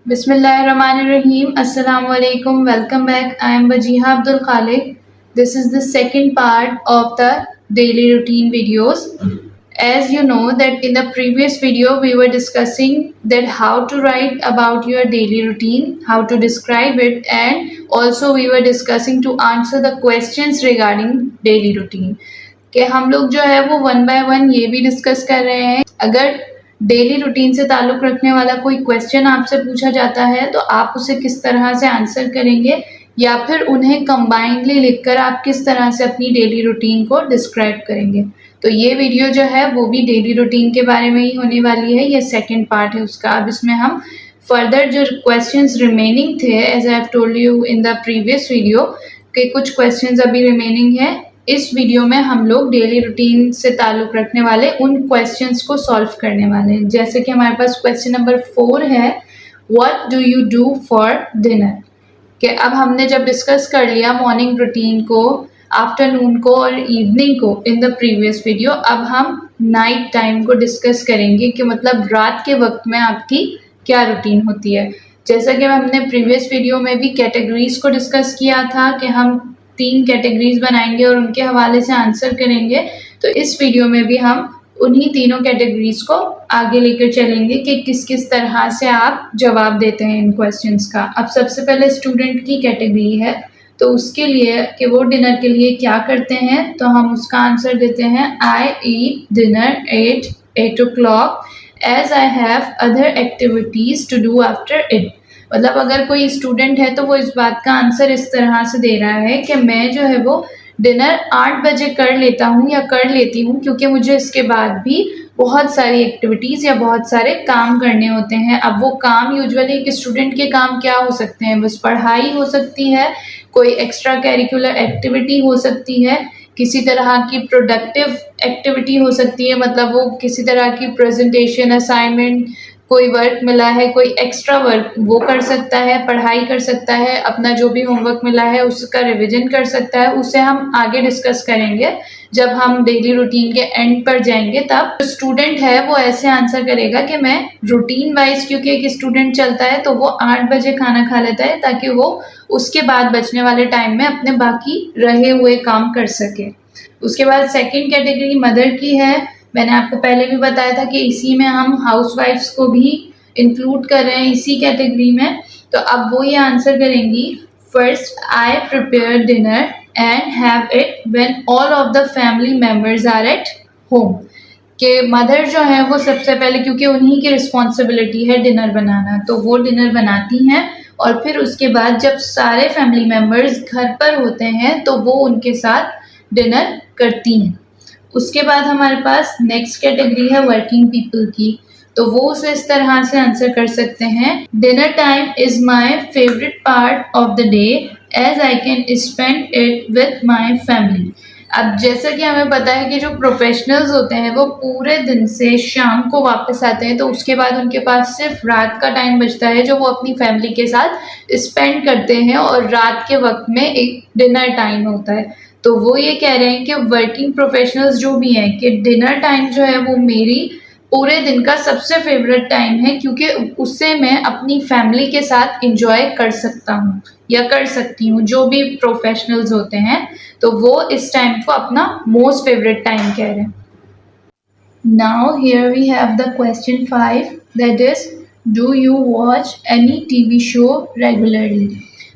Bismillahirrahmanirrahim. Assalamu alaikum. Welcome back. I am Wajiha Abdul Khalik. This is the second part of the daily routine videos. As you know that in the previous video we were discussing that how to write about your daily routine, how to describe it, and also we were discussing to answer the questions regarding daily routine. कि हम लोग जो है वो one by one ये भी discuss कर रहे हैं। अगर डेली रूटीन से ताल्लुक़ रखने वाला कोई क्वेश्चन आपसे पूछा जाता है तो आप उसे किस तरह से आंसर करेंगे या फिर उन्हें कंबाइंडली लिखकर आप किस तरह से अपनी डेली रूटीन को डिस्क्राइब करेंगे। तो ये वीडियो जो है वो भी डेली रूटीन के बारे में ही होने वाली है, ये सेकंड पार्ट है उसका। अब इसमें हम फर्दर जो क्वेश्चंस रिमेनिंग थे, as I have told you in the previous video, के कुछ क्वेश्चंस अभी रिमेनिंग है। इस वीडियो में हम लोग डेली रूटीन से ताल्लुक़ रखने वाले उन क्वेश्चंस को सॉल्व करने वाले हैं। जैसे कि हमारे पास क्वेश्चन नंबर 4 है, what do you do for dinner. कि अब हमने जब डिस्कस कर लिया मॉर्निंग रूटीन को, आफ्टरनून को और इवनिंग को इन द प्रीवियस वीडियो, अब हम नाइट टाइम को डिस्कस करेंगे कि मतलब रात के वक्त में आपकी क्या रूटीन होती है। जैसा कि हमने प्रीवियस वीडियो में भी कैटेगरीज को डिस्कस किया था कि हम 3 कैटेगरीज बनाएंगे और उनके हवाले से आंसर करेंगे। तो इस वीडियो में भी हम उन्हीं तीनों कैटेगरीज को आगे लेकर चलेंगे कि किस किस तरह से आप जवाब देते हैं इन क्वेश्चंस का। अब सबसे पहले स्टूडेंट की कैटेगरी है, तो उसके लिए कि वो डिनर के लिए क्या करते हैं, तो हम उसका आंसर देते हैं I eat dinner at 8 o'clock as I have other activities to do after it. मतलब अगर कोई स्टूडेंट है तो वो इस बात का आंसर इस तरह से दे रहा है कि मैं जो है वो डिनर 8 बजे कर लेता हूँ या कर लेती हूँ, क्योंकि मुझे इसके बाद भी बहुत सारी एक्टिविटीज़ या बहुत सारे काम करने होते हैं। अब वो काम यूजुअली एक स्टूडेंट के काम क्या हो सकते हैं, बस पढ़ाई हो सकती है, कोई एक्स्ट्रा करिकुलर एक्टिविटी हो सकती है, किसी तरह की प्रोडक्टिव एक्टिविटी हो सकती है, मतलब वो किसी तरह की प्रेजेंटेशन, असाइनमेंट, कोई वर्क मिला है, कोई एक्स्ट्रा वर्क वो कर सकता है, पढ़ाई कर सकता है, अपना जो भी होमवर्क मिला है उसका रिवीजन कर सकता है। उसे हम आगे डिस्कस करेंगे जब हम डेली रूटीन के एंड पर जाएंगे। तब स्टूडेंट है वो ऐसे आंसर करेगा कि मैं रूटीन वाइज, क्योंकि एक स्टूडेंट चलता है तो वो 8 बजे खाना खा लेता है ताकि वो उसके बाद बचने वाले टाइम में अपने बाकी रहे हुए काम कर सके। उसके बाद सेकेंड कैटेगरी मदर की है। मैंने आपको पहले भी बताया था कि इसी में हम हाउसवाइफ्स को भी इंक्लूड कर रहे हैं इसी कैटेगरी में। तो अब वो ये आंसर करेंगी, first I prepare dinner and have it when all of the family members are at home. कि मदर जो है वो सबसे पहले, क्योंकि उन्हीं की रिस्पॉन्सिबिलिटी है डिनर बनाना, तो वो डिनर बनाती हैं और फिर उसके बाद जब सारे फैमिली मेम्बर्स घर पर होते हैं तो वो उनके साथ डिनर करती हैं। उसके बाद हमारे पास नेक्स्ट कैटेगरी है वर्किंग पीपल की, तो वो उसे इस तरह से आंसर कर सकते हैं, dinner time is my favourite part of the day as I can spend it with my family. अब जैसा कि हमें पता है कि जो प्रोफेशनल्स होते हैं वो पूरे दिन से शाम को वापस आते हैं, तो उसके बाद उनके पास सिर्फ रात का टाइम बचता है जो वो अपनी फैमिली के साथ स्पेंड करते हैं, और रात के वक्त में एक डिनर टाइम होता है। तो वो ये कह रहे हैं कि वर्किंग प्रोफेशनल्स जो भी हैं कि डिनर टाइम जो है वो मेरी पूरे दिन का सबसे फेवरेट टाइम है, क्योंकि उससे मैं अपनी फैमिली के साथ इंजॉय कर सकता हूँ या कर सकती हूँ। जो भी प्रोफेशनल्स होते हैं तो वो इस टाइम को अपना मोस्ट फेवरेट टाइम कह रहे हैं। Now here we have the question 5, that is do you watch any TV show regularly.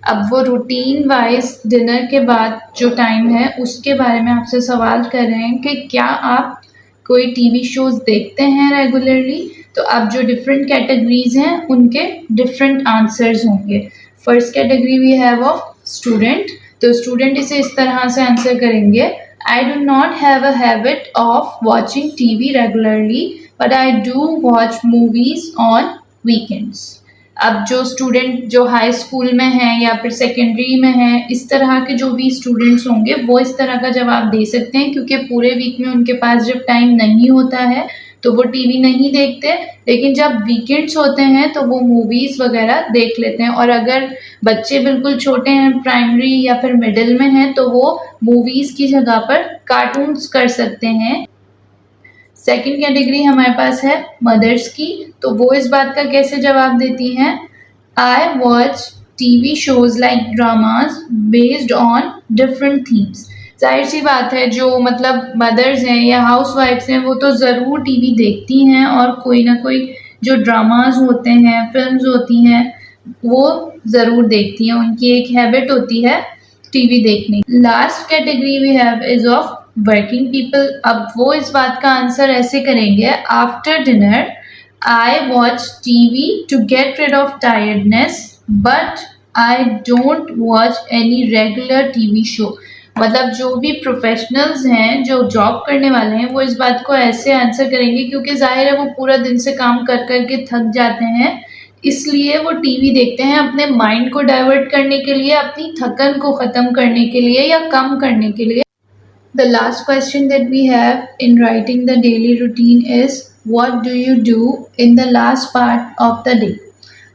अब वो रूटीन वाइज डिनर के बाद जो टाइम है उसके बारे में आपसे सवाल कर रहे हैं कि क्या आप कोई टीवी शोज़ देखते हैं रेगुलरली। तो अब जो डिफरेंट कैटेगरीज हैं उनके डिफरेंट आंसर्स होंगे। First category we have of student, तो स्टूडेंट इसे इस तरह से आंसर करेंगे, I do not have a habit of watching TV regularly but I do watch movies on weekends. अब जो स्टूडेंट जो हाई स्कूल में हैं या फिर सेकेंडरी में हैं, इस तरह के जो भी स्टूडेंट्स होंगे वो इस तरह का जवाब दे सकते हैं, क्योंकि पूरे वीक में उनके पास जब टाइम नहीं होता है तो वो टीवी नहीं देखते, लेकिन जब वीकेंड्स होते हैं तो वो मूवीज़ वगैरह देख लेते हैं। और अगर बच्चे बिल्कुल छोटे हैं, प्राइमरी या फिर मिडिल में हैं, तो वो मूवीज़ की जगह पर कार्टून्स कर सकते हैं। सेकंड कैटेगरी हमारे पास है मदर्स की, तो वो इस बात का कैसे जवाब देती हैं, I watch TV shows like dramas based on different themes. ज़ाहिर सी बात है, जो मतलब मदर्स हैं या हाउस वाइफ्स हैं वो तो ज़रूर टीवी देखती हैं और कोई ना कोई जो ड्रामाज होते हैं, फिल्म्स होती हैं, वो ज़रूर देखती हैं। उनकी एक हैबिट होती है टीवी देखने की। Last category we have is of working people. अब वो इस बात का आंसर ऐसे करेंगे, after dinner I watch TV to get rid of tiredness, but I don't watch any regular TV show. मतलब जो भी प्रोफेशनल्स हैं, जो जॉब करने वाले हैं, वो इस बात को ऐसे आंसर करेंगे क्योंकि ज़ाहिर है वो पूरा दिन से काम कर कर के थक जाते हैं, इसलिए वो टीवी देखते हैं अपने माइंड को डाइवर्ट करने के लिए, अपनी थकन को ख़त्म करने के लिए या कम करने के लिए। The last question that we have in writing the daily routine is what do you do in the last part of the day?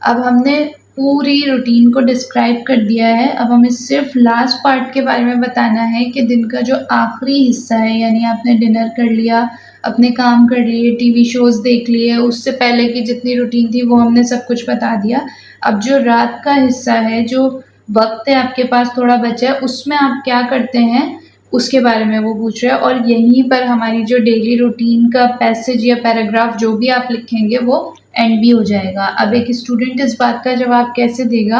अब हमने पूरी रूटीन को डिस्क्राइब कर दिया है, अब हमें सिर्फ लास्ट पार्ट के बारे में बताना है कि दिन का जो आखिरी हिस्सा है, यानी आपने डिनर कर लिया, अपने काम कर लिए, टीवी शोज़ देख लिए, उससे पहले की जितनी रूटीन थी वो हमने सब कुछ बता दिया। अब जो रात का हिस्सा है, जो वक्त है आपके पास थोड़ा बचा है, उसमें आप क्या करते हैं उसके बारे में वो पूछ रहा है। और यहीं पर हमारी जो डेली रूटीन का पैसेज या पैराग्राफ जो भी आप लिखेंगे वो एंड भी हो जाएगा। अब एक स्टूडेंट इस बात का जवाब कैसे देगा?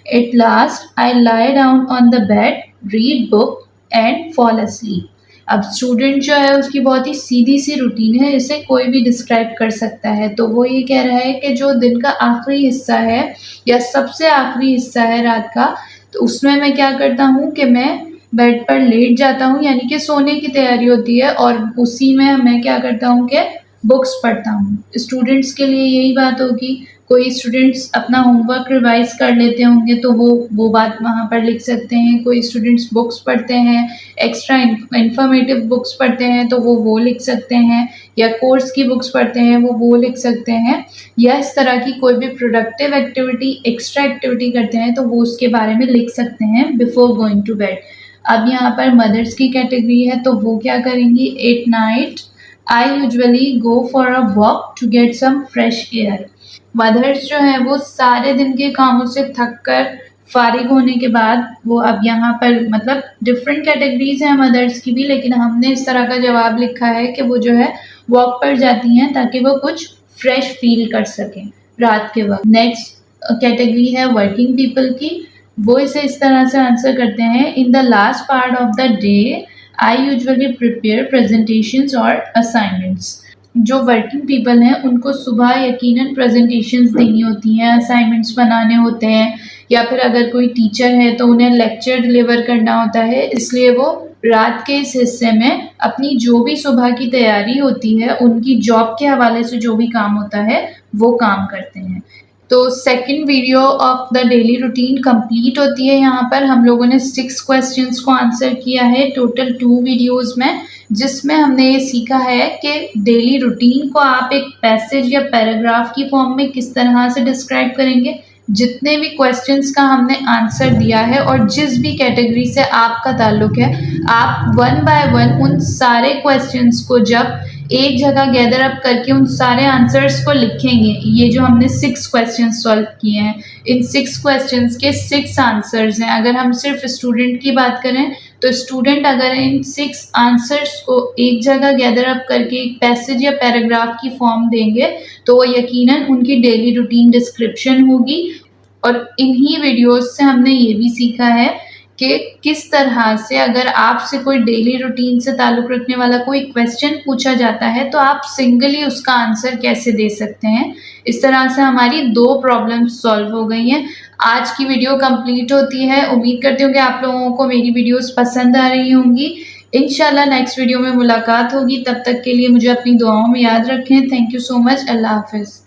At last I lie down on the bed, read book and fall असलीप। अब स्टूडेंट जो है उसकी बहुत ही सीधी सी रूटीन है, इसे कोई भी डिस्क्राइब कर सकता है। तो वो ये कह रहा है कि जो दिन का आखिरी हिस्सा है या सबसे आखिरी हिस्सा है रात का, तो उसमें मैं क्या करता हूँ कि मैं बेड पर लेट जाता हूँ, यानी कि सोने की तैयारी होती है, और उसी में मैं क्या करता हूँ कि बुक्स पढ़ता हूँ। स्टूडेंट्स के लिए यही बात होगी। कोई स्टूडेंट्स अपना होमवर्क रिवाइज कर लेते होंगे तो वो बात वहाँ पर लिख सकते हैं। कोई स्टूडेंट्स बुक्स पढ़ते हैं, एक्स्ट्रा इन्फॉर्मेटिव बुक्स पढ़ते हैं तो वो लिख सकते हैं, या कोर्स की बुक्स पढ़ते हैं वो लिख सकते हैं, या इस तरह की कोई भी प्रोडक्टिव एक्टिविटी, एक्स्ट्रा एक्टिविटी करते हैं तो वो उसके बारे में लिख सकते हैं बिफोर गोइंग टू बेड। अब यहाँ पर मदर्स की कैटेगरी है तो वो क्या करेंगी? At night I usually go for a walk to get some fresh air. Mothers जो है वो सारे दिन के कामों से थक कर फारिग होने के बाद वो अब यहाँ पर मतलब डिफरेंट कैटेगरीज हैं मदर्स की भी, लेकिन हमने इस तरह का जवाब लिखा है कि वो जो है वॉक पर जाती हैं ताकि वो कुछ फ्रेश फील कर सकें रात के वक्त। नेक्स्ट कैटेगरी है वर्किंग पीपल की। वो इसे इस तरह से आंसर करते हैं, in the last part of the day I usually prepare presentations और असाइनमेंट्स। जो वर्किंग पीपल हैं उनको सुबह यकीनन प्रेजेंटेशंस देनी होती हैं, असाइनमेंट्स बनाने होते हैं, या फिर अगर कोई टीचर है तो उन्हें लेक्चर डिलीवर करना होता है, इसलिए वो रात के इस हिस्से में अपनी जो भी सुबह की तैयारी होती है, उनकी जॉब के हवाले से जो भी काम होता है वो काम करते हैं। तो second video of the daily routine complete होती है। यहाँ पर हम लोगों ने 6 क्वेश्चंस को आंसर किया है टोटल 2 वीडियोस में, जिसमें हमने ये सीखा है कि डेली रूटीन को आप एक पैसेज या पैराग्राफ की फॉर्म में किस तरह से डिस्क्राइब करेंगे। जितने भी क्वेश्चंस का हमने आंसर दिया है और जिस भी कैटेगरी से आपका ताल्लुक है, आप 1 बाय 1 उन सारे क्वेश्चंस को जब एक जगह गैदर अप करके उन सारे आंसर्स को लिखेंगे। ये जो हमने 6 क्वेश्चंस सॉल्व किए हैं, इन 6 क्वेश्चंस के 6 आंसर्स हैं। अगर हम सिर्फ स्टूडेंट की बात करें तो स्टूडेंट अगर इन 6 आंसर्स को एक जगह गैदर अप करके एक पैसेज या पैराग्राफ की फॉर्म देंगे तो वो यकीनन उनकी डेली रूटीन डिस्क्रिप्शन होगी। और इन्हीं वीडियोस से हमने ये भी सीखा है कि किस तरह से अगर आपसे कोई डेली रूटीन से ताल्लुक़ रखने वाला कोई क्वेश्चन पूछा जाता है तो आप सिंगली उसका आंसर कैसे दे सकते हैं। इस तरह से हमारी 2 प्रॉब्लम्स सॉल्व हो गई हैं। आज की वीडियो कंप्लीट होती है। उम्मीद करती हूँ कि आप लोगों को मेरी वीडियोस पसंद आ रही होंगी। इंशाल्लाह नेक्स्ट वीडियो में मुलाकात होगी। तब तक के लिए मुझे अपनी दुआओं में याद रखें। Thank you so much. अल्लाह हाफ़िज़।